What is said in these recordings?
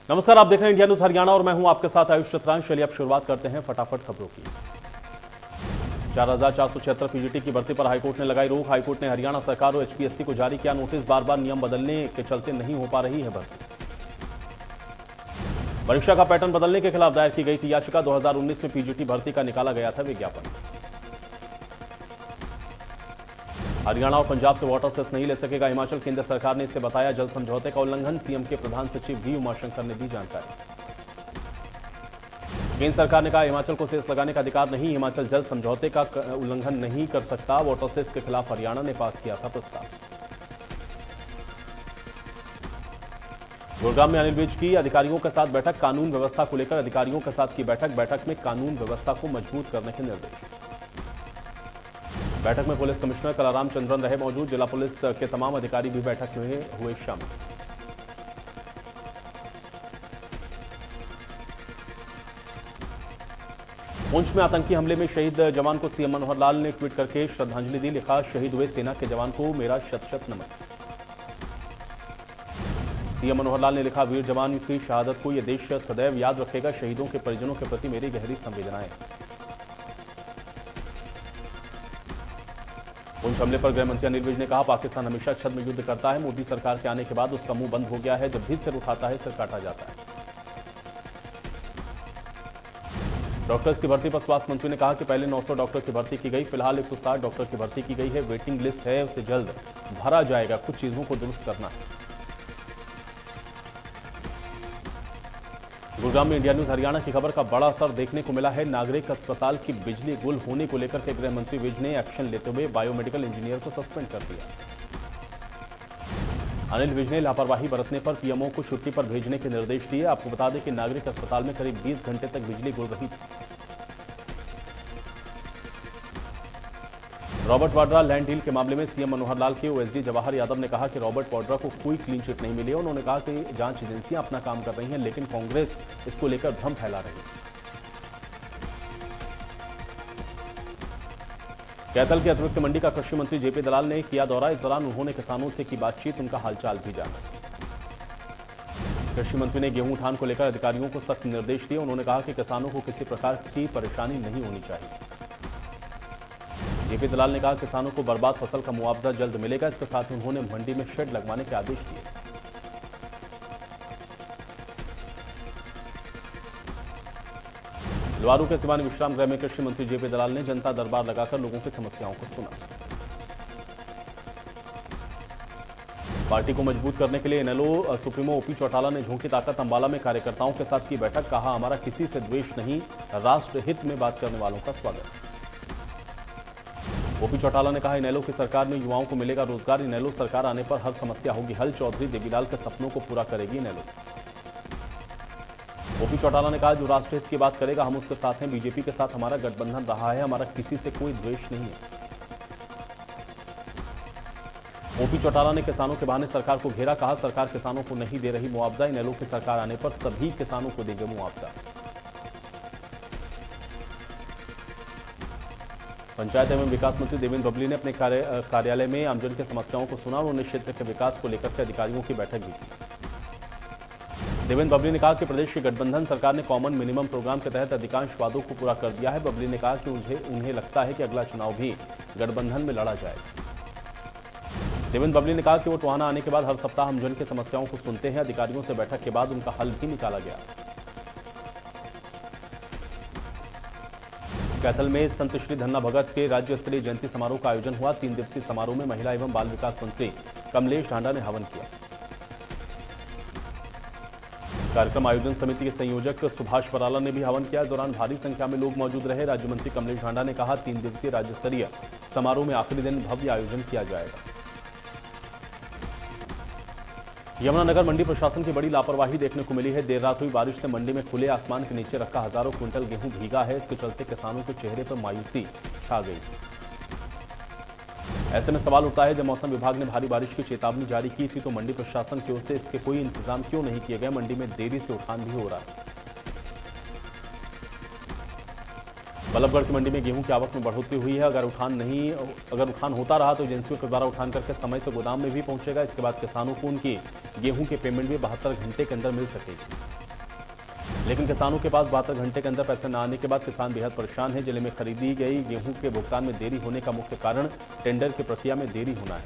नमस्कार, आप देख रहे हैं इंडिया न्यूज हरियाणा और मैं हूं आपके साथ आयुष चतरान। चलिए अब शुरुआत करते हैं फटाफट खबरों की। 4476 पीजीटी की भर्ती पर हाईकोर्ट ने लगाई रोक। हाईकोर्ट ने हरियाणा सरकार और एचपीएससी को जारी किया नोटिस। बार बार नियम बदलने के चलते नहीं हो पा रही है भर्ती। परीक्षा का पैटर्न बदलने के खिलाफ दायर की गई थी याचिका। 2019 में पीजीटी भर्ती का निकाला गया था विज्ञापन। हरियाणा और पंजाब से वाटर सेस नहीं ले सकेगा हिमाचल। केंद्र सरकार ने इसे बताया जल समझौते का उल्लंघन। सीएम के प्रधान सचिव वी उमाशंकर ने दी जानकारी। केंद्र सरकार ने कहा हिमाचल को सेस लगाने का अधिकार नहीं। हिमाचल जल समझौते का उल्लंघन नहीं कर सकता। वाटर सेस के खिलाफ हरियाणा ने पास किया था प्रस्ताव। गुरुग्राम में अनिल विज की अधिकारियों के साथ बैठक। कानून व्यवस्था को लेकर अधिकारियों के साथ की बैठक में कानून व्यवस्था को मजबूत करने के निर्देश। बैठक में पुलिस कमिश्नर कलाराम चंद्रन रहे मौजूद। जिला पुलिस के तमाम अधिकारी भी बैठक में हुए शामिल। पुंछ में आतंकी हमले में शहीद जवान को सीएम मनोहर लाल ने ट्वीट करके श्रद्धांजलि दी। लिखा, शहीद हुए सेना के जवान को मेरा शत शत नमन। सीएम मनोहर लाल ने लिखा, वीर जवान की शहादत को यह देश सदैव याद रखेगा। शहीदों के परिजनों के प्रति मेरी गहरी संवेदनाएं। पुंछ हमले पर गृह मंत्री अनिल विज ने कहा, पाकिस्तान हमेशा छद्म युद्ध करता है। मोदी सरकार के आने के बाद उसका मुंह बंद हो गया है। जब भी सिर उठाता है सिर काटा जाता है। डॉक्टर्स की भर्ती पर स्वास्थ्य मंत्री ने कहा कि पहले 900 डॉक्टर की भर्ती की गई। फिलहाल 160 डॉक्टर की भर्ती की गई है। वेटिंग लिस्ट है, उसे जल्द भरा जाएगा। कुछ चीजों को दुरुस्त करना है। गुरुग्राम में इंडिया न्यूज हरियाणा की खबर का बड़ा असर देखने को मिला है। नागरिक अस्पताल की बिजली गुल होने को लेकर के गृह मंत्री विज ने एक्शन लेते हुए बायोमेडिकल इंजीनियर को सस्पेंड कर दिया। अनिल विज ने लापरवाही बरतने पर पीएमओ को छुट्टी पर भेजने के निर्देश दिए। आपको बता दें कि नागरिक अस्पताल में करीब 20 घंटे तक बिजली गुल रही थी। रॉबर्ट वाड्रा लैंड डील के मामले में सीएम मनोहर लाल के ओएसडी जवाहर यादव ने कहा कि रॉबर्ट वाड्रा को कोई क्लीन चिट नहीं मिली है। उन्होंने कहा कि जांच एजेंसियां अपना काम कर रही हैं, लेकिन कांग्रेस इसको लेकर भ्रम फैला रही है। कैथल की अतिरिक्त मंडी का कृषि मंत्री जेपी दलाल ने किया दौरा। इस दौरान उन्होंने किसानों से की बातचीत, उनका हालचाल भी जाना। कृषि मंत्री ने गेहूं उठान को लेकर अधिकारियों को सख्त निर्देश दिए। उन्होंने कहा कि किसानों को किसी प्रकार की परेशानी नहीं होनी चाहिए। जेपी दलाल ने कहा किसानों को बर्बाद फसल का मुआवजा जल्द मिलेगा। इसके साथ ही उन्होंने मंडी में शेड लगवाने के आदेश दिए। लुआरू के सिवानी विश्राम गृह में कृषि मंत्री जेपी दलाल ने जनता दरबार लगाकर लोगों की समस्याओं को सुना। पार्टी को मजबूत करने के लिए इनेलो सुप्रीमो ओपी चौटाला ने झोंकी ताकत। अंबाला में कार्यकर्ताओं के साथ की बैठक। कहा, हमारा किसी से द्वेष नहीं, राष्ट्र हित में बात करने वालों का स्वागत। ओपी चौटाला ने कहा, इनेलो की सरकार में युवाओं को मिलेगा रोजगार। इनेलो सरकार आने पर हर समस्या होगी हल। चौधरी देवीलाल के सपनों को पूरा करेगी इनेलो। ओपी चौटाला ने कहा, जो राष्ट्र हित की बात करेगा हम उसके साथ हैं। बीजेपी के साथ हमारा गठबंधन रहा है। हमारा किसी से कोई द्वेष नहीं है। ओपी चौटाला ने किसानों के बहाने सरकार को घेरा। कहा, सरकार किसानों को नहीं दे रही मुआवजा। इनेलो की सरकार आने पर सभी किसानों को देंगे मुआवजा। पंचायत एवं विकास मंत्री देवेंद्र बबली ने अपने कार्यालय में आमजन की समस्याओं को सुना। उन्होंने क्षेत्र के विकास को लेकर के अधिकारियों की बैठक भी की। देवेंद्र बबली ने कहा कि प्रदेश की गठबंधन सरकार ने कॉमन मिनिमम प्रोग्राम के तहत अधिकांश वादों को पूरा कर दिया है। बबली ने कहा कि उन्हें लगता है कि अगला चुनाव भी गठबंधन में लड़ा जाएगा। देवेंद्र बबली ने कहा कि वो टोहाना आने के बाद हर सप्ताह आमजन की समस्याओं को सुनते हैं। अधिकारियों से बैठक के बाद उनका हल भी निकाला गया। कैथल में संत श्री धन्ना भगत के राज्य स्तरीय जयंती समारोह का आयोजन हुआ। 3 दिवसीय समारोह में महिला एवं बाल विकास मंत्री कमलेश ढांडा ने हवन किया। कार्यक्रम आयोजन समिति के संयोजक सुभाष बराला ने भी हवन किया। इस दौरान भारी संख्या में लोग मौजूद रहे। राज्य मंत्री कमलेश ढांडा ने कहा, 3 दिवसीय राज्य स्तरीय समारोह में आखिरी दिन भव्य आयोजन किया जाएगा। यमुनानगर मंडी प्रशासन की बड़ी लापरवाही देखने को मिली है। देर रात हुई बारिश ने मंडी में खुले आसमान के नीचे रखा हजारों क्विंटल गेहूं भीगा है। इसके चलते किसानों के चेहरे पर मायूसी छा गई। ऐसे में सवाल उठता है, जब मौसम विभाग ने भारी बारिश की चेतावनी जारी की थी तो मंडी प्रशासन की ओर से इसके कोई इंतजाम क्यों नहीं किए गए। मंडी में देरी से उठान भी हो रहा है। बल्लभगढ़ की मंडी में गेहूं की आवक में बढ़ोतरी हुई है। अगर उठान होता रहा तो एजेंसियों के द्वारा उठान करके समय से गोदाम में भी पहुंचेगा। इसके बाद किसानों को उनकी गेहूं के पेमेंट भी 72 घंटे के अंदर मिल सकेगी। लेकिन किसानों के पास 72 घंटे के अंदर पैसे न आने के बाद किसान बेहद परेशान है। जिले में खरीदी गई गेहूं के भुगतान में देरी होने का मुख्य कारण टेंडर की प्रक्रिया में देरी होना है।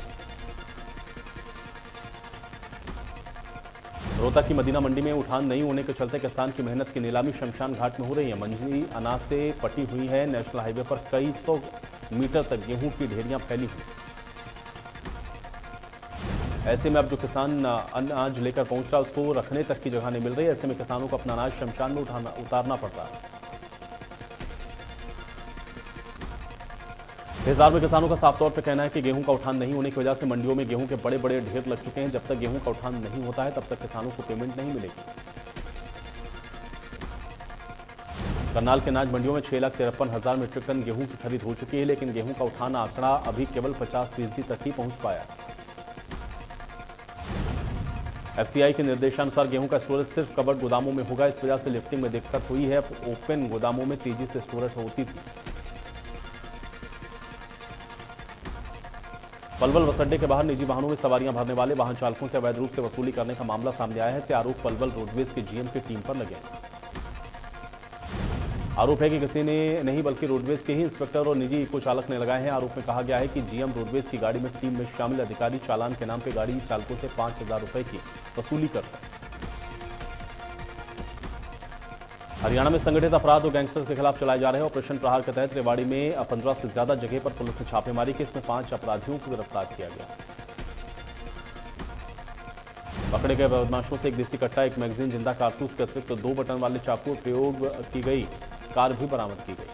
रोहतक की मदीना मंडी में उठान नहीं होने के चलते किसान की मेहनत की नीलामी शमशान घाट में हो रही है। मंडी अनाज से पटी हुई है। नेशनल हाईवे पर कई 100 मीटर तक गेहूं की ढेरियां फैली हुई। ऐसे में अब जो किसान अनाज लेकर पहुंच रहा है उसको रखने तक की जगह नहीं मिल रही। ऐसे में किसानों को अपना अनाज शमशान में उतारना पड़ता है। हिसार में किसानों का साफ तौर पर कहना है कि गेहूं का उठान नहीं होने की वजह से मंडियों में गेहूं के बड़े बड़े ढेर लग चुके हैं। जब तक गेहूं का उठान नहीं होता है तब तक किसानों को पेमेंट नहीं मिलेगी। करनाल के अनाज मंडियों में 6,53,000 मीट्रिक टन गेहूं की खरीद हो चुकी है, लेकिन गेहूं का उठान आंकड़ा अभी केवल 50% तक ही पहुंच पाया। एफसीआई के निर्देशानुसार गेहूं का स्टोरेज सिर्फ कवर्ड गोदामों में होगा। इस वजह से लिफ्टिंग में दिक्कत हुई है। ओपन गोदामों में तेजी से स्टोरेज होती थी। पलवल बस अड्डे के बाहर निजी वाहनों में सवारियां भरने वाले वाहन चालकों से अवैध रूप से वसूली करने का मामला सामने आया है। ऐसे आरोप पलवल रोडवेज के जीएम की टीम पर लगे। आरोप है कि किसी ने नहीं बल्कि रोडवेज के ही इंस्पेक्टर और निजी इको चालक ने लगाए हैं। आरोप में कहा गया है कि जीएम रोडवेज की गाड़ी में टीम में शामिल अधिकारी चालान के नाम पर गाड़ी चालकों से 5,000 रुपए की वसूली करते हैं। हरियाणा में संगठित अपराध और गैंगस्टर्स के खिलाफ चलाए जा रहे ऑपरेशन प्रहार के तहत रेवाड़ी में 15 से ज्यादा जगह पर पुलिस ने छापेमारी की। इसमें 5 अपराधियों को गिरफ्तार किया गया। पकड़े गए बदमाशों से एक देसी कट्टा, एक मैगजीन, जिंदा कारतूस के अतिरिक्त 2 बटन वाले चाकू प्रयोग की गई कार भी बरामद की गई।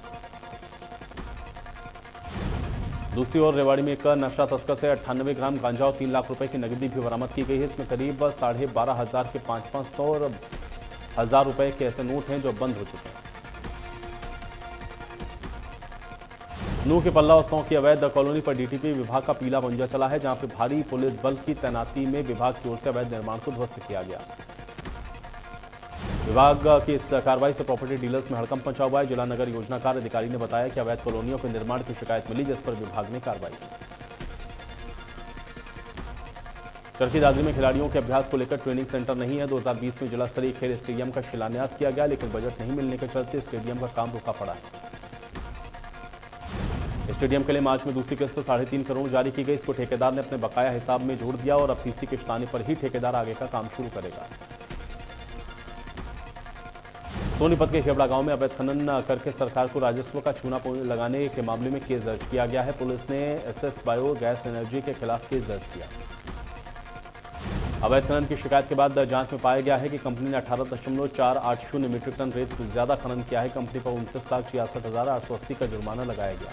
दूसरी ओर रेवाड़ी में एक नशा तस्कर से 98 ग्राम गांजा और 3 लाख रुपए की नकदी भी बरामद की गई है। इसमें करीब 12,500 के 500 और 1,000 रुपए के ऐसे नोट हैं जो बंद हो चुके हैं। नूह के पल्ला और सौ की अवैध कॉलोनी पर डीटीपी विभाग का पीला पंजा चला है, जहां पर भारी पुलिस बल की तैनाती में विभाग की ओर से अवैध निर्माण को ध्वस्त किया गया। विभाग की इस कार्रवाई से प्रॉपर्टी डीलर्स में हड़कंप मचा हुआ है। जिला नगर योजनाकार अधिकारी ने बताया कि अवैध कॉलोनियों के निर्माण की शिकायत मिली, जिस पर विभाग ने कार्रवाई की। चरखी दादरी में खिलाड़ियों के अभ्यास को लेकर ट्रेनिंग सेंटर नहीं है। 2020 में जिला स्तरीय खेल स्टेडियम का शिलान्यास किया गया, लेकिन बजट नहीं मिलने के चलते स्टेडियम का काम रुका पड़ा है। स्टेडियम के लिए मार्च में दूसरी किस्त 3.5 करोड़ जारी की गई। इसको ठेकेदार ने अपने बकाया हिसाब में जोड़ दिया और अब तीसरी किस्त आने पर ही ठेकेदार आगे का काम शुरू करेगा। सोनीपत के खेबड़ा गांव में अवैध खनन करके सरकार को राजस्व का चूना लगाने के मामले में केस दर्ज किया गया है। पुलिस ने एसएस बायो गैस एनर्जी के खिलाफ केस दर्ज किया। अवैध खनन की शिकायत के बाद जांच में पाया गया है कि कंपनी ने 18.480 मीट्रिक टन रेत ज्यादा खनन किया है। कंपनी पर 29,66,880 का जुर्माना लगाया गया।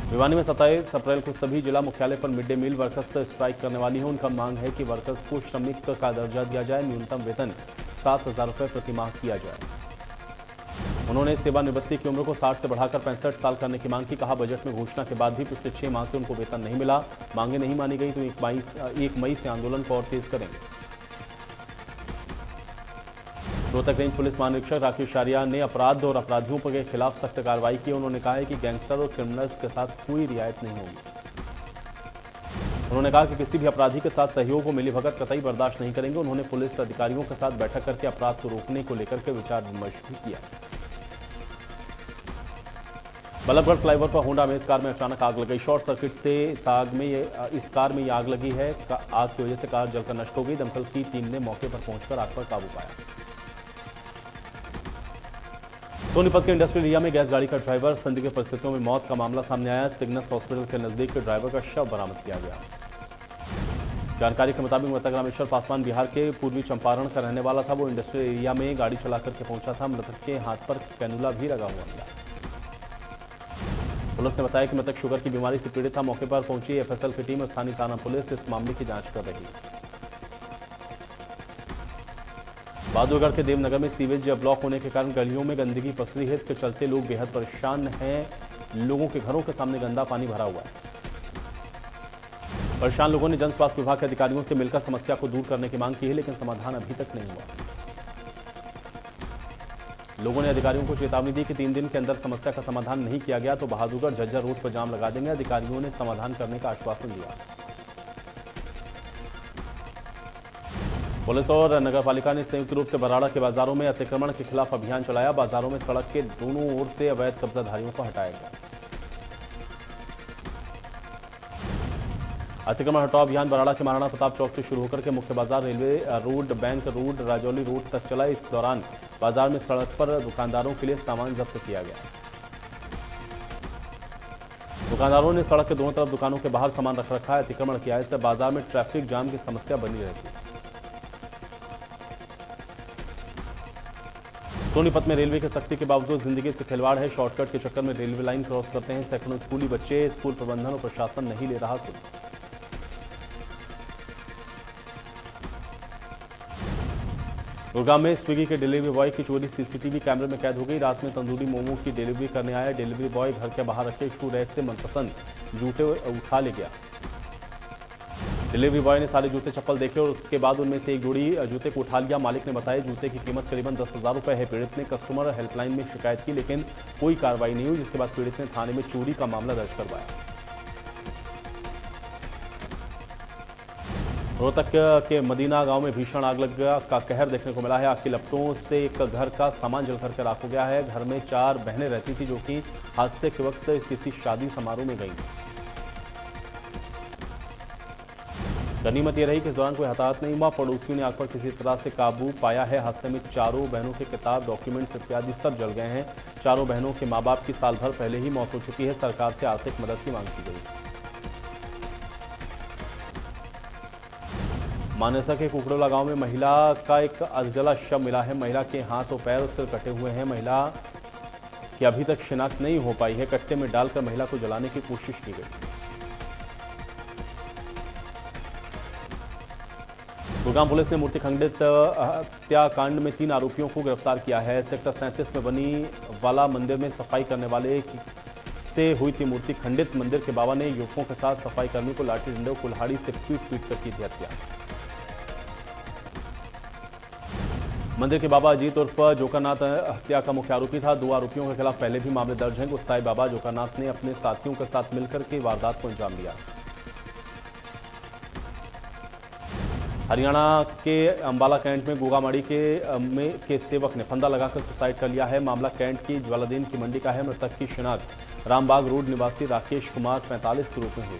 भिवानी में 27 अप्रैल को सभी जिला मुख्यालय पर mid day meal workers strike करने वाली है। उनका मांग है कि वर्कर्स को श्रमिक का दर्जा दिया जाए, न्यूनतम वेतन 7,000 रुपये प्रति माह किया जाए। उन्होंने सेवानिवृत्ति की उम्र को 60 से बढ़ाकर 65 साल करने की मांग की। कहा, बजट में घोषणा के बाद भी पिछले 6 माह से उनको वेतन नहीं मिला। मांगे नहीं मानी गई तो 1 मई से आंदोलन को और तेज करेंगे। रोहतक रेंज पुलिस महानिरीक्षक राकेश आर्या ने अपराध और अपराधियों के खिलाफ सख्त कार्रवाई की। उन्होंने कहा है कि गैंगस्टर और क्रिमिनल्स के साथ कोई रियायत नहीं होगी। उन्होंने कहा कि किसी भी अपराधी के साथ सहयोग और मिलीभगत कतई बर्दाश्त नहीं करेंगे। उन्होंने पुलिस अधिकारियों के साथ बैठक करके अपराध को रोकने को लेकर के विचार विमर्श भी किया। बल्लभगढ़ फ्लाईओवर पर होंडा अमेज कार में अचानक आग लग गई। शॉर्ट सर्किट से इस कार में आग लगी है। आग की वजह से कार जलकर नष्ट हो गई। दमकल की टीम ने मौके पर पहुंचकर आग पर काबू पाया। सोनीपत के इंडस्ट्रियल एरिया में गैस गाड़ी का ड्राइवर संदिग्ध परिस्थितियों में मौत का मामला सामने आया। सिग्नस हॉस्पिटल के नजदीक ड्राइवर का शव बरामद किया गया। जानकारी के मुताबिक मृतक रामेश्वर पासवान बिहार के पूर्वी चंपारण का रहने वाला था। वो इंडस्ट्रियल एरिया में गाड़ी चला करके पहुंचा था। मृतक के हाथ पर कैनुला भी लगा हुआ मिला। पुलिस ने बताया कि मृतक शुगर की बीमारी से पीड़ित था। मौके पर पहुंची एफएसएल की टीम, स्थानीय थाना पुलिस इस मामले की जांच कर रही है। बहादुरगढ़ के देवनगर में सीवेज ब्लॉक होने के कारण गलियों में गंदगी पसरी है। इसके चलते लोग बेहद परेशान हैं। लोगों के घरों के सामने गंदा पानी भरा हुआ है। परेशान लोगों ने जन स्वास्थ्य विभाग के अधिकारियों से मिलकर समस्या को दूर करने की मांग की है, लेकिन समाधान अभी तक नहीं हुआ। लोगों ने अधिकारियों को चेतावनी दी कि 3 दिन के अंदर समस्या का समाधान नहीं किया गया तो बहादुरगढ़ झज्जर रोड पर जाम लगा देंगे। अधिकारियों ने समाधान करने का आश्वासन दिया। पुलिस और नगरपालिका ने संयुक्त रूप से बराड़ा के बाजारों में अतिक्रमण के खिलाफ अभियान चलाया। बाजारों में सड़क के दोनों ओर से अवैध कब्जाधारियों को हटाया गया। अतिक्रमण हटाओ अभियान बराड़ा के महाराणा प्रताप चौक से शुरू होकर के मुख्य बाजार, railway road, bank road, Rajauli road तक चला। इस दौरान बाजार में सड़क पर दुकानदारों के लिए सामान जब्त किया गया। दुकानदारों ने सड़क के दोनों तरफ दुकानों के बाहर सामान रख रखा है। अतिक्रमण किया है, इससे बाजार में ट्रैफिक जाम की समस्या बनी रहती है। सोनीपत में रेलवे की सख्ती के बावजूद जिंदगी से खिलवाड़ है। शॉर्टकट के चक्कर में रेलवे लाइन क्रॉस करते हैं सैकड़ों स्कूली बच्चे। स्कूल प्रबंधन और प्रशासन नहीं ले रहा सुध। गुड़गांव में स्विगी के डिलीवरी बॉय की चोरी सीसीटीवी कैमरे में कैद हो गई। रात में तंदूरी मोमो की डिलीवरी करने आया डिलीवरी बॉय घर के बाहर रखे शू रैक से मनपसंद जूते उठा ले गया। डिलीवरी बॉय ने सारे जूते चप्पल देखे और उसके बाद उनमें से एक जोड़ी जूते को उठा लिया। मालिक ने बताया जूते की कीमत करीबन 10,000 रुपए है। पीड़ित ने कस्टमर हेल्पलाइन में शिकायत की लेकिन कोई कार्रवाई नहीं हुई, जिसके बाद पीड़ित ने थाने में चोरी का मामला दर्ज करवाया। रोहतक के मदीना गांव में भीषण आग लग का कहर देखने को मिला है। आग की लपटों से एक घर का सामान जलकर के राख हो गया है। घर में 4 बहनें रहती थी जो कि हादसे के वक्त किसी शादी समारोह में गईं। गनीमत यह रही कि इस दौरान कोई हताहत नहीं हुआ। पड़ोसियों ने आग पर किसी तरह से काबू पाया है। हादसे में चारों बहनों के किताब, डॉक्यूमेंट्स इत्यादि सब जल गए हैं। चारों बहनों के मां बाप की साल भर पहले ही मौत हो चुकी है। सरकार से आर्थिक मदद की मांग की गई। मानेसर के कुकड़ोला गांव में महिला का एक अधजला शव मिला है। महिला के हाथ और पैर सिर कटे हुए हैं। महिला की अभी तक शिनाख्त नहीं हो पाई है। कट्टे में डालकर महिला को जलाने की कोशिश की गई। गुड़गांव पुलिस ने मूर्ति खंडित हत्याकांड में 3 आरोपियों को गिरफ्तार किया है। सेक्टर 37 में बनी वाला मंदिर में सफाई करने वाले से हुई थी मूर्ति खंडित। मंदिर के बाबा ने युवकों के साथ सफाई कर्मी को लाठी डंडे और कुल्हाड़ी से पीट कर की थी हत्या। मंदिर के बाबा अजीत उर्फ जोकरनाथ हत्या का मुख्य आरोपी था। 2 आरोपियों के खिलाफ पहले भी मामले दर्ज हैं। गुस्साए बाबा जोकरनाथ ने अपने साथियों के साथ मिलकर के वारदात को अंजाम दिया। हरियाणा के अंबाला कैंट में गोगामाड़ी के सेवक ने फंदा लगाकर सुसाइड कर लिया है। मामला कैंट की ज्वालादीन की मंडी का है। मृतक की शिनाख्त रामबाग रोड निवासी राकेश कुमार 45 के रूप में हुई।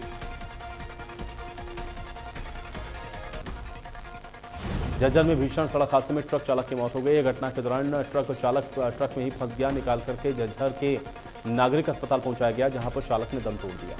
झज्जर में भीषण सड़क हादसे में ट्रक चालक की मौत हो गई। घटना के दौरान ट्रक चालक ट्रक में ही फंस गया। निकाल करके झज्जर के नागरिक अस्पताल पहुंचाया गया, जहां पर चालक ने दम तोड़ दिया।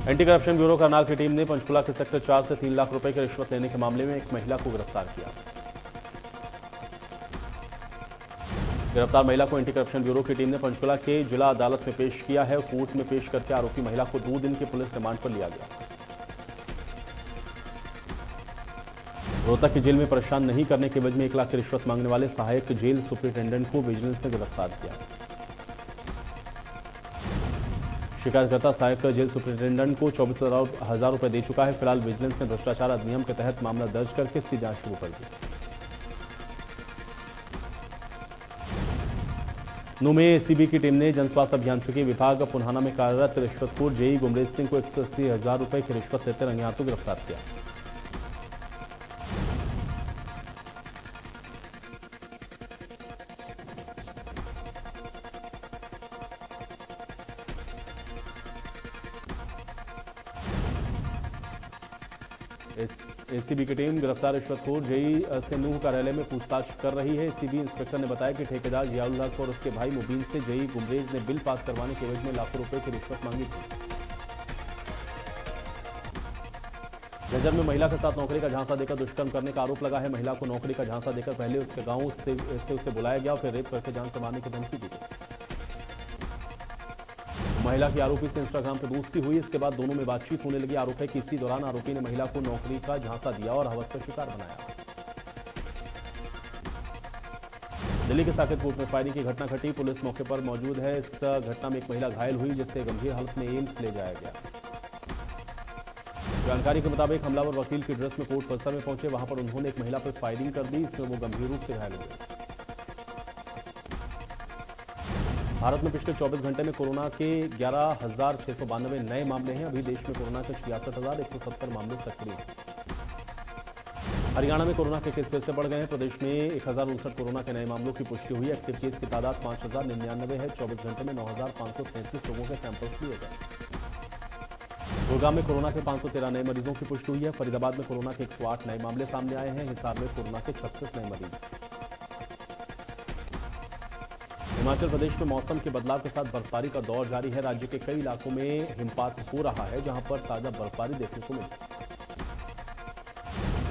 एंटी करप्शन ब्यूरो करनाल की टीम ने पंचकुला के सेक्टर 4 से 3 लाख रुपए की रिश्वत लेने के मामले में एक महिला को गिरफ्तार किया। गिरफ्तार महिला को एंटी करप्शन ब्यूरो की टीम ने पंचकुला के जिला अदालत में पेश किया है। कोर्ट में पेश करके आरोपी महिला को 2 दिन के पुलिस रिमांड पर लिया गया। रोहतक की जेल में परेशान नहीं करने के एवज में 1 लाख की रिश्वत मांगने वाले सहायक जेल सुपरिटेंडेंट को विजिलेंस ने गिरफ्तार किया। शिकायतकर्ता सहायक जेल सुपरिटेंडेंट को 24,000 रुपए दे चुका है। फिलहाल विजिलेंस ने भ्रष्टाचार अधिनियम के तहत मामला दर्ज करके इसकी जांच शुरू कर दी। नूह में एसीबी की टीम ने जनस्वास्थ्य अभियांत्रिकी विभाग पुन्हाना में कार्यरत रिश्वतखोर जेई गुमरेज सिंह को 180,000 रुपए की रिश्वत लेते रंगे हाथों गिरफ्तार किया। एसीबी की टीम गिरफ्तार रिश्वतखोर जेई से नूह कार्यालय में पूछताछ कर रही है। एसीबी इंस्पेक्टर ने बताया कि ठेकेदार जियाउल हक और उसके भाई मुबीन से जेई गुमरेज ने बिल पास करवाने के एवज में लाखों रुपए की रिश्वत मांगी थी। झज्जर में महिला के साथ नौकरी का झांसा देकर दुष्कर्म करने का आरोप लगा है। महिला को नौकरी का झांसा देकर पहले उसके गांव से उसे बुलाया गया और फिर रेप करके जान से मारने की धमकी दी गई। महिला की आरोपी से इंस्टाग्राम पर दोस्ती हुई। इसके बाद दोनों में बातचीत होने लगी। आरोप है कि इसी दौरान आरोपी ने महिला को नौकरी का झांसा दिया और हवस का शिकार बनाया। दिल्ली के साकेतकोट में फायरिंग की घटना घटी। पुलिस मौके पर मौजूद है। इस घटना में एक महिला घायल हुई जिसे गंभीर हालत में एम्स ले जाया गया। जानकारी के मुताबिक हमलावर वकील की ड्रेस में कोर्ट परिसर में पहुंचे। वहां पर उन्होंने एक महिला पर फायरिंग कर दी। इसमें वो गंभीर रूप से घायल हो गए। भारत में पिछले 24 घंटे में कोरोना के 11,692 नए मामले हैं। अभी देश में कोरोना के 66,170 मामले सक्रिय हैं। हरियाणा में कोरोना के केस फिर से बढ़ गए हैं। प्रदेश में 1,059 कोरोना के नए मामलों की पुष्टि हुई है। एक्टिव केस की तादाद 5,099 है। 24 घंटे में 9,533 लोगों के सैंपल्स लिए गए। गुड़गांव में कोरोना के 513 नए मरीजों की पुष्टि हुई है। फरीदाबाद में कोरोना के 108 नए मामले सामने आए हैं। हिसार में कोरोना के 36 नए मरीज। हिमाचल प्रदेश में मौसम के बदलाव के साथ बर्फबारी का दौर जारी है। राज्य के कई इलाकों में हिमपात हो रहा है, जहां पर ताजा बर्फबारी देखने को मिली।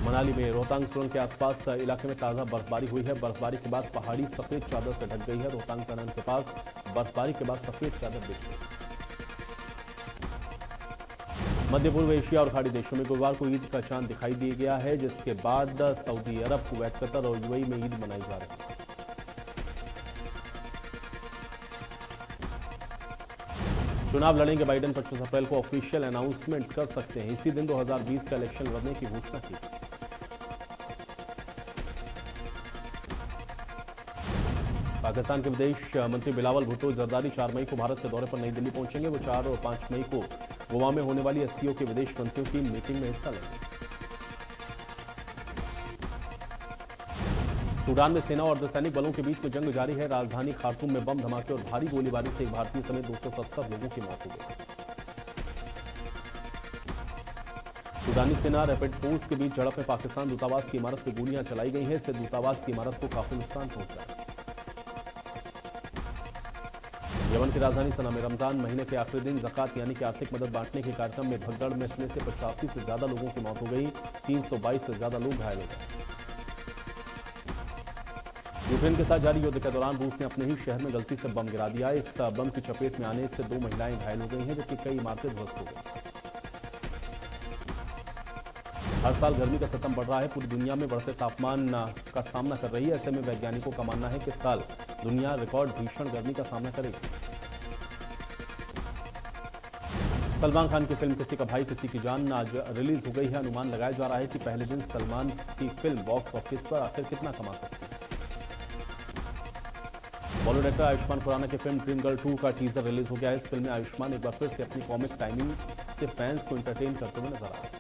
मनाली में रोहतांग सुरंग के आसपास इलाके में ताजा बर्फबारी हुई है। बर्फबारी के बाद पहाड़ी सफेद चादर से ढक गई है। रोहतांग टनल के पास बर्फबारी के बाद सफेद चादर बिछ गई। मध्य पूर्व एशिया और खाड़ी देशों में गुरुवार को ईद का चांद दिखाई दिया गया है, जिसके बाद सऊदी अरब, कुवैत, कतर और यूएई में ईद मनाई जा रही है। चुनाव लड़ेंगे बाइडेन 25 अप्रैल को ऑफिशियल अनाउंसमेंट कर सकते हैं। इसी दिन 2020 का इलेक्शन लड़ने की घोषणा की। पाकिस्तान के विदेश मंत्री बिलावल भुट्टो जरदारी 4 मई को भारत के दौरे पर नई दिल्ली पहुंचेंगे। वो 4 और 5 मई को गोवा में होने वाली एससीओ के विदेश मंत्रियों की मीटिंग में हिस्सा लेंगे। सूडान में सेना और अर्धसैनिक बलों के बीच में जंग जारी है। राजधानी खार्तूम में बम धमाके और भारी गोलीबारी से एक भारतीय समेत 270 लोगों की मौत हो गई। सूडानी सेना रैपिड फोर्स के बीच झड़प में पाकिस्तान दूतावास की इमारत पर गोलियां चलाई गई हैं। इससे दूतावास की इमारत को काफी नुकसान पहुंचा है। यमन की राजधानी सना में रमजान महीने के आखिरी दिन ज़कात यानी कि आर्थिक मदद बांटने के कार्यक्रम में भगदड़ में से 85 से ज्यादा लोगों की मौत हो गई। 322 से ज्यादा लोग घायल हो गए। यूक्रेन के साथ जारी युद्ध के दौरान रूस ने अपने ही शहर में गलती से बम गिरा दिया। इस बम की चपेट में आने से 2 महिलाएं घायल हो गई हैं, जबकि कई इमारतें ध्वस्त हो गई। हर साल गर्मी का सितम बढ़ रहा है। पूरी दुनिया में बढ़ते तापमान का सामना कर रही है। ऐसे में वैज्ञानिकों का मानना है कि इस साल दुनिया रिकॉर्ड भीषण गर्मी का सामना करेगी। सलमान खान की फिल्म किसी का भाई किसी की जान आज रिलीज हो गई है। अनुमान लगाया जा रहा है कि पहले दिन सलमान की फिल्म बॉक्स ऑफिस पर आखिर कितना कमा सकती है। बॉलीवुड एक्टर आयुष्मान खुराना की फिल्म ड्रीम गर्ल 2 का टीजर रिलीज हो गया है। इस फिल्म में आयुष्मान एक बार फिर से अपनी कॉमिक टाइमिंग से फैंस को एंटरटेन करते हुए नजर आ रहे हैं।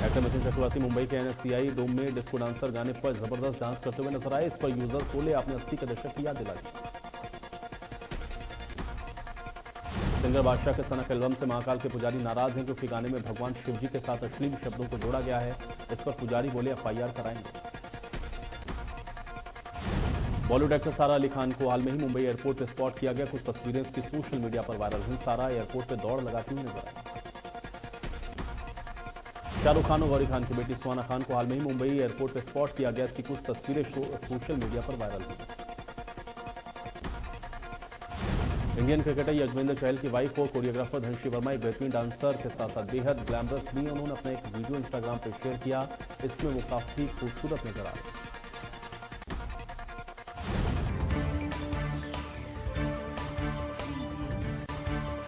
एक्टर मिथुन चक्रवर्ती मुंबई के एनएससीआई डोम में डिस्को डांसर गाने पर जबरदस्त डांस करते हुए नजर आए। इस पर यूजर्स बोले आपने 80 के दशक की याद दिला दी। सिंगर बादशाह के सनक एल्बम से महाकाल के पुजारी नाराज हैं, क्योंकि गाने में भगवान शिव जी के साथ अश्लील शब्दों को जोड़ा गया है। इस पर पुजारी बोले एफआईआर कराएंगे। बॉलीवुड एक्टर सारा अली खान को हाल में ही मुंबई एयरपोर्ट पर स्पॉट किया गया। कुछ तस्वीरें उसकी सोशल मीडिया पर वायरल हुई। सारा एयरपोर्ट पर दौड़ लगाती हुई नजर आई। शाहरुख खान और गौरी खान की बेटी सुहाना खान को हाल में ही मुंबई एयरपोर्ट पर स्पॉट किया गया। इसकी कुछ तस्वीरें सोशल मीडिया पर वायरल हुई। इंडियन क्रिकेटर यजवेंद्र चहल की वाइफ और कोरियोग्राफर धनश्री वर्मा एक बेहतरीन डांसर के साथ साथ बेहद ग्लैमरस भी। उन्होंने अपना एक वीडियो इंस्टाग्राम पर शेयर किया। इसमें वो काफी खूबसूरत नजर आ रहे हैं।